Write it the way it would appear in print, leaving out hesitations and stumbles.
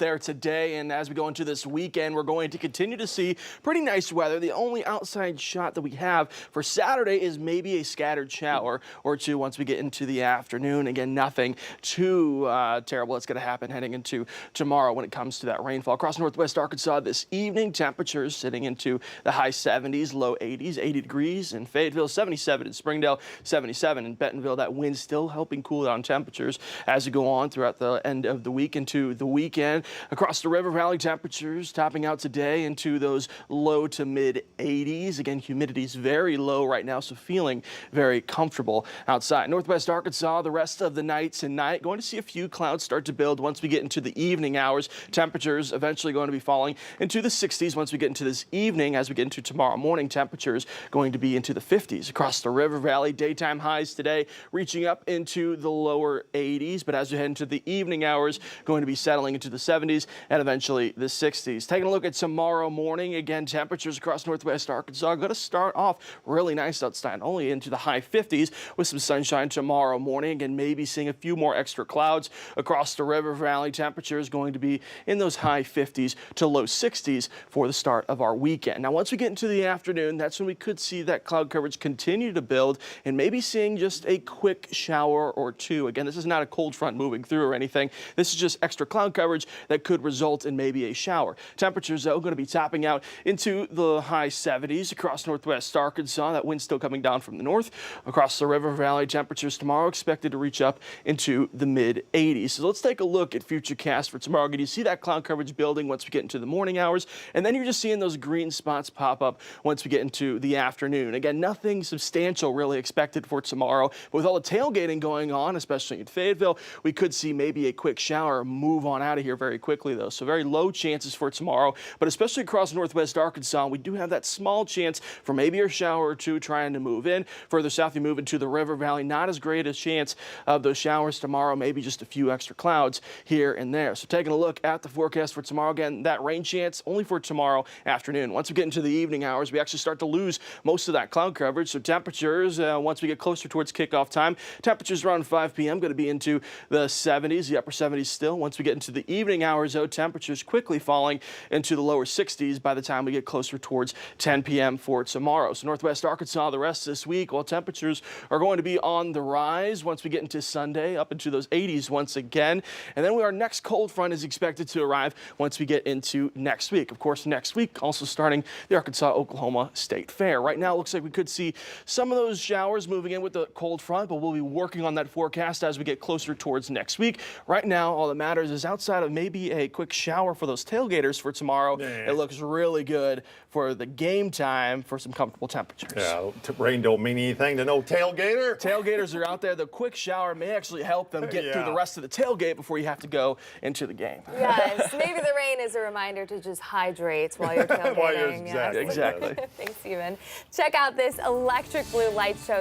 there today, and as we go into this weekend, we're going to continue to see pretty nice weather. The only outside shot that we have for Saturday is maybe a scattered shower or two once we get into the afternoon. Again, nothing too terrible that's going to happen heading into tomorrow when it comes to that rainfall. Across northwest Arkansas this evening, temperatures sitting into the high 70s, low 80s, 80 degrees in Fayetteville, 77 in Springdale, 77 in Bentonville. That wind still helping cool down temperatures as we go on throughout the end of the week into the weekend. Across the River Valley, temperatures topping out today into those low to mid 80s. Again, humidity is very low right now, so feeling very comfortable outside. Northwest Arkansas, the rest of the night tonight, going to see a few clouds start to build once we get into the evening hours. Temperatures eventually going to be falling into the 60s once we get into this evening. As we get into tomorrow morning, temperatures going to be into the 50s. Across the River Valley, daytime highs today reaching up into the lower 80s, but as we head into the evening hours, going to be settling into the 70s and eventually the 60s. Taking a look at tomorrow morning, again, temperatures across northwest Arkansas are going to start off really nice outside, only into the high 50s with some sunshine tomorrow morning. Again, maybe seeing a few more extra clouds across the River Valley. Temperatures going to be in those high 50s to low 60s for the start of our weekend. Now, once we get into the afternoon, that's when we could see that cloud coverage continue to build and maybe seeing just a quick shower or two. Again, this is not a cold front moving through or anything. This is just extra cloud coverage that could result in maybe a shower. Temperatures, though, going to be topping out into the high 70s across northwest Arkansas. That wind still coming down from the north. Across the River Valley, temperatures tomorrow expected to reach up into the mid 80s. So let's take a look at futurecast for tomorrow. Again, you see that cloud coverage building once we get into the morning hours, and then you're just seeing those green spots pop up once we get into the afternoon. Again, nothing substantial really expected for tomorrow. But with all the tailgating going on, especially in Fayetteville, we could see maybe a quick shower move on out of here very quickly, though. So very low chances for tomorrow, but especially across northwest Arkansas, we do have that small chance for maybe a shower or two trying to move in. Further south, you move into the River Valley, not as great a chance of those showers tomorrow, maybe just a few extra clouds here and there. So taking a look at the forecast for tomorrow, again, that rain chance only for tomorrow afternoon. Once we get into the evening hours, we actually start to lose most of that cloud coverage. So temperatures, once we get closer towards kickoff time, temperatures around 5 p.m. going to be into the 70s, the upper 70s still. Once we get into the evening hours, though, temperatures quickly falling into the lower 60s by the time we get closer towards 10 p.m. for tomorrow. So northwest Arkansas the rest of this week, while temperatures are going to be on the rise once we get into Sunday, up into those 80s once again. And then our next cold front is expected to arrive once we get into next week. Of course, next week also starting the Arkansas-Oklahoma State Fair. Right now, it looks like we could see some of those showers moving in with the cold front, but we'll be working on that forecast as we get closer towards next week. Right now, all that matters is outside of maybe a quick shower for those tailgaters for tomorrow, it looks really good for the game time for some comfortable temperatures. Yeah, rain don't mean anything to no tailgater. Tailgaters are out there. The quick shower may actually help them get through the rest of the tailgate before you have to go into the game. Yes, maybe the rain is a reminder to just hydrate while you're tailgating. Exactly. Thanks, Steven. Check out this electric blue light show.